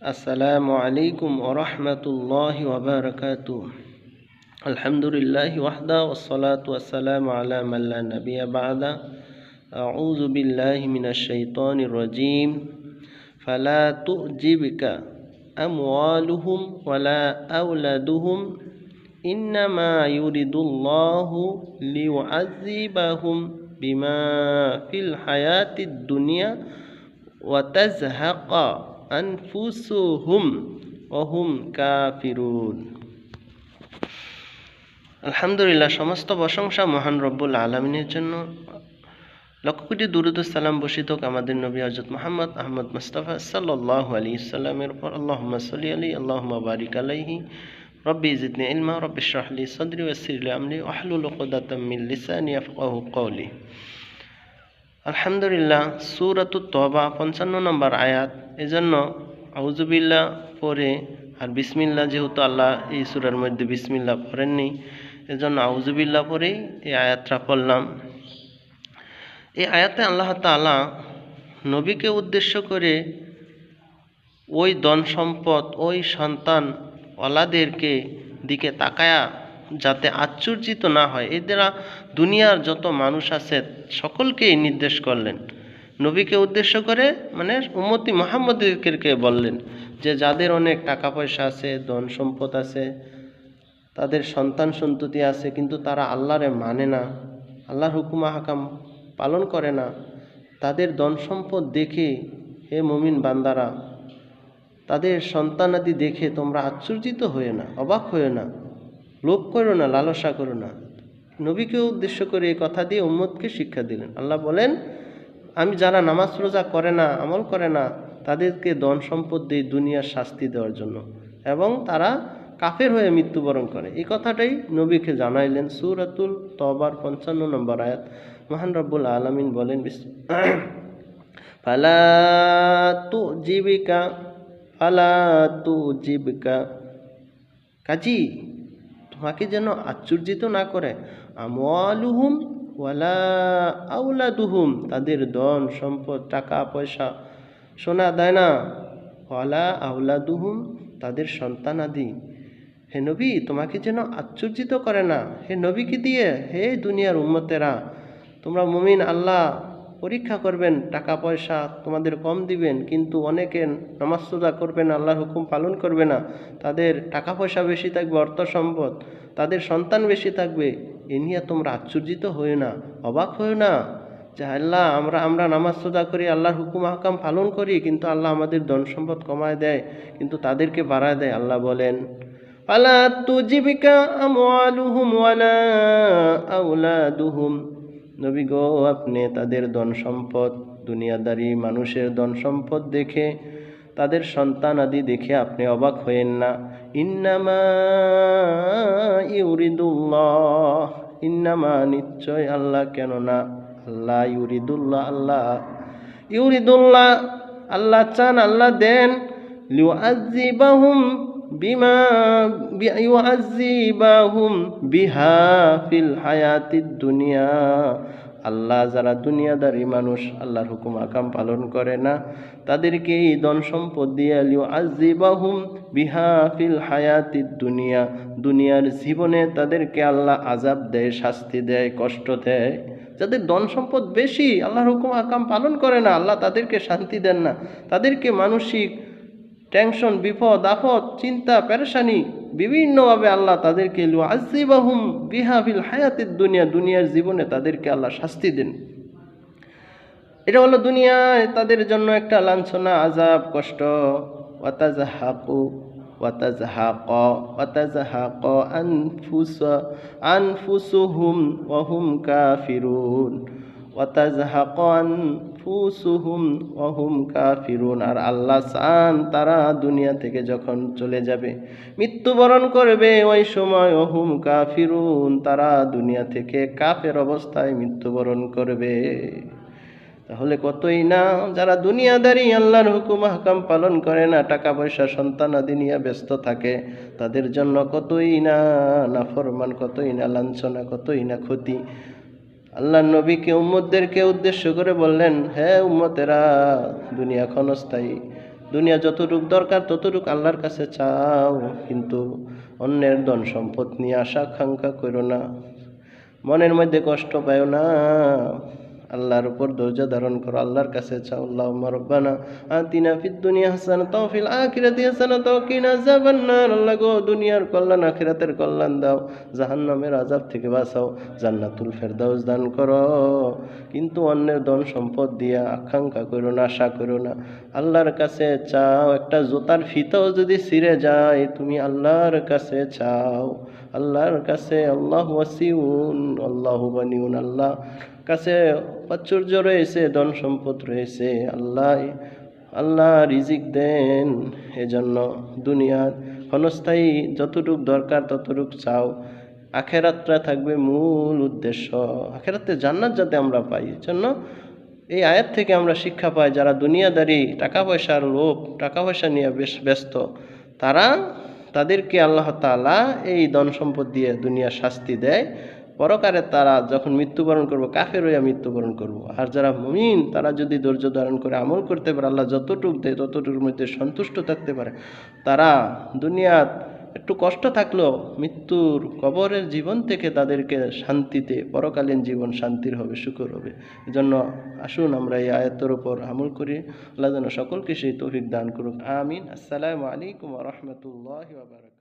আসসালামু আলাইকুম ওয়া রাহমাতুল্লাহি ওয়া বারাকাতুহু। আলহামদুলিল্লাহি ওয়াহদা ওয়াসসালাতু ওয়াসসালামু আলা মান লা নাবিয়্যা বা'দা। আউযু বিল্লাহি মিনাশ শাইতানির রাজীম। ফালা তু'জিবকা আমওয়ালুহুম ওয়ালা আওলাদুহুম ইন্নামা ইউরিদুল্লাহু লিয়ু'আযযিবাহুম বিমা ফিল হায়াতিদ দুনিয়া ওয়া তাযহাকা আনফুসুহুম ওয়া হুম কাফিরুন। আলহামদুলিল্লাহ, সমস্ত প্রশংসা মহান রব্বুল আলামিনের জন্য। লক্ষ কোটি দুরূদ ও সালাম বর্ষিত হোক আমাদের নবী হযরত মুহাম্মদ আহমদ মুস্তাফা সাল্লাল্লাহু আলাইহি সাল্লামের উপর। আল্লাহুম্মা সাল্লি আলাইহি আল্লাহুম্মা বারিক আলাইহি। রব্বি জিদনি ইলমা রব্বি ইশরাহ লি সাদরি ওয়াসসির লি আমরি ওয়াহলুল উকদাতাম মিন লিসানি ইয়াফকাহু কওলি। আলহামদুলিল্লাহ, সূরাতুত তওবা 55 নম্বর আয়াত। এজন্য আউযু বিল্লাহ পরে আর বিসমিল্লাহ, যেহেতু আল্লাহ এই সূরার মধ্যে বিসমিল্লাহ পড়েননি, এজন্য আউযু বিল্লাহ পরেই এই আয়াতটা পড়লাম। এই আয়াতে আল্লাহ তাআলা নবীকে উদ্দেশ্য করে ওই ধন সম্পদ, ওই সন্তান ওয়ালাদেরকে দিকে তাকায়া যাতে আশ্চর্যিত না হয়, এই দ্বারা দুনিয়ার যত মানুষ আছে সকলকেই নির্দেশ করলেন। নবীকে উদ্দেশ্য করে মানে উম্মতি মুহাম্মদকে বললেন যে যাদের অনেক টাকা পয়সা আছে, ধন সম্পদ আছে, তাদের সন্তান সন্ততি আছে, কিন্তু তারা আল্লাহরে মানে না, আল্লাহর হুকুম আহকাম পালন করে না, তাদের ধন সম্পদ দেখে হে মুমিন বান্দারা, তাদের সন্তানাদি দেখে তোমরা আশ্চর্যিত হয়ে না, অবাক হয়ে না, লোভ করো না, লালসা করো না। নবীকে উদ্দেশ্য করে এই কথা দিয়ে উম্মতকে শিক্ষা দিলেন। আল্লাহ বলেন, আমি যারা নামাজ রোজা করে না, আমল করে না, তাদেরকে ধন সম্পদ দিয়ে দুনিয়ার শাস্তি দেওয়ার জন্য, এবং তারা কাফের হয়ে মৃত্যুবরণ করে, এই কথাটাই নবীকে জানাইলেন। সূরাতুল তওবার 55 নম্বর আয়াত। মহান রব্বুল আলামিন বলেন, ফালা তুজিবকা, কাজী তোমাকে যেন আশ্চর্যিত না করে, আমওয়ালুহুম ওয়ালা আওলাদুহুম, তাদের ধন সম্পদ, টাকা পয়সা, সোনা দায়না, ওয়ালা আওলাদুহুম, তাদের সন্তানাদি। হে নবী, তোমাকে যেন আশ্চর্যিত করে না হে নবীকে দিয়ে। হে দুনিয়ার উম্মতেরা, তোমরা মুমিন, আল্লাহ পরীক্ষা করবেন, টাকা পয়সা তোমাদের কম দিবেন, কিন্তু অনেকে নামাজ রোজা করবে না, আল্লাহর হুকুম পালন করবে না, তাদের টাকা পয়সা বেশি থাকবে, অর্থ সম্পদ, তাদের সন্তান বেশি থাকবে, এ নিয়ে তোমরা আশ্চর্যিত হয়ে না, অবাক হয়ে না যে আল্লাহ আমরা নামাজ রোজা করি, আল্লাহর হুকুম আহকাম পালন করি, কিন্তু আল্লাহ আমাদের ধন সম্পদ কমায় দেয়, কিন্তু তাদেরকে বাড়ায় দেয়। আল্লাহ বলেন, ফালা তুজিবিকা আমওয়ালুহুম ওয়ালা আওলাদুহুম, নবী গো, আপনি তাদের ধন সম্পদ, দুনিয়াদারি মানুষের ধন সম্পদ দেখে, তাদের সন্তান আদি দেখে আপনি অবাক হয়েন না। ইন্নামা ইউরিদুল্লাহ, ইন্নামা নিশ্চয় আল্লাহ, কেননা আল্লাহ ইউরিদুল্লাহ আল্লাহ চান, আল্লাহ দেন, লিউআযিবাহুম বিহা ফিল হায়াতিদ দুনিয়া, আল্লাহ যারা দুনিয়াদারি মানুষ, আল্লাহর হুকুম আকাম পালন করে না, তাদেরকে এই ধন সম্পদ দিয়ে লিউআযিবাহুম বিহা ফিল হায়াতিদ দুনিয়া, দুনিয়ার জীবনে তাদেরকে আল্লাহ আযাব দেয়, শাস্তি দেয়, কষ্ট দেয়। যাদের ধন সম্পদ বেশি, আল্লাহর হুকুম আকাম পালন করে না, আল্লাহ তাদেরকে শান্তি দেন না, তাদেরকে মানসিক টেনশন, বিপদ আপদ, চিন্তা পেরেশানি বিভিন্নভাবে আল্লাহ তাদেরকে লিউআযিবাহুম বিহা ফিল হায়াতিদ দুনিয়া, দুনিয়ার জীবনে তাদেরকে আল্লাহ শাস্তি দেন। এটা হলো দুনিয়ায় তাদের জন্য একটা লাঞ্ছনা, আযাব, কষ্ট। ওয়াতাযহাকা আনফুসুহুম ওয়া হুম কাফিরুন, ওয়াতাযহাকা আনফুসুহুম ওয়া হুম কাফিরুন, আর আল্লাহ চান তারা দুনিয়া থেকে যখন চলে যাবে, মৃত্যুবরণ করবে, ওই সময় ওয়া হুম কাফিরুন, তারা দুনিয়া থেকে কাফের অবস্থায় মৃত্যুবরণ করবে। তাহলে কতই না যারা দুনিয়াদারি, আল্লাহর হুকুম আহকাম পালন করে না, টাকা পয়সা সন্তান আদি নিয়ে ব্যস্ত থাকে, তাদের জন্য কতই না নাফরমান, কতই না লাঞ্ছনা, কতই না ক্ষতি। আল্লাহ নবীকে উম্মতদেরকে উদ্দেশ্য করে বললেন, হে উম্মতেরা, দুনিয়া ক্ষণস্থায়ী, দুনিয়া যতটুক দরকার ততটুক আল্লাহর কাছে চাও, কিন্তু অন্যের ধন সম্পদ নিয়ে আশা আকাঙ্ক্ষা করো না, মনের মধ্যে কষ্ট পাও না। আল্লাহর উপর ধৈর্য ধারণ করো, আল্লাহর কাছে চাও। আল্লাহুম্মা রব্বানা আতিনা ফিদ দুনিয়া হাসানাতাও ওয়া ফিল আখিরাতি হাসানাতাও ওয়া কিনা আযাবান্নার। আল্লাহ গো, দুনিয়ার কল্যাণ আখিরাতের কল্যাণ দাও, জাহান্নামের আযাব থেকে বাঁচাও, জান্নাতুল ফেরদাউস দান করো। কিন্তু অন্যের ধন সম্পদ দিয়া আকাঙ্ক্ষা করো না, আশা করো না, আল্লাহর কাছে চাও। একটা জুতার ফিতাও যদি ছিঁড়ে যায়, তুমি আল্লাহর কাছে চাও, আল্লাহর কাছে। আল্লাহু ওয়াসিউন আল্লাহু গানিউন, আল্লাহ কাছে প্রাচুর্য রয়েছে, ধন সম্পদ রয়েছে, আল্লাহ রিজিক দেন। এজন্য দুনিয়ার ক্ষণস্থায়ী যতটুক দরকার ততটুক চাও, আখেরাতটা থাকবে মূল উদ্দেশ্য, আখেরাতে জান্নাত যাতে আমরা পাই। এজন্য এই আয়াত থেকে আমরা শিক্ষা পাই, যারা দুনিয়াদারি, টাকা পয়সার লোভ, টাকা পয়সা নিয়ে বেশ ব্যস্ত, তাদেরকে আল্লাহ তাআলা এই ধন সম্পদ দিয়ে দুনিয়া শাস্তি দেয়, পরকালে তারা যখন মৃত্যুবরণ করবো কাফের হইয়া মৃত্যুবরণ করব। আর যারা মুমিন, তারা যদি ধৈর্য ধারণ করে আমল করতে পারে, আল্লাহ যতটুক দেয় ততটুকুর মধ্যে সন্তুষ্ট থাকতে পারে, তারা দুনিয়াত একটু কষ্ট থাকলেও মৃত্যুর কবরের জীবন থেকে তাদেরকে শান্তিতে, পরকালীন জীবন শান্তির হবে, সুখর হবে। এজন্য আসুন আমরা এই আয়াতের উপর আমল করি। আল্লাহ যেন সকলকে সেই তৌফিক দান করুক, আমিন। আসসালামু আলাইকুম ওয়া রাহমাতুল্লাহি ওয়া বারাকাতুহু।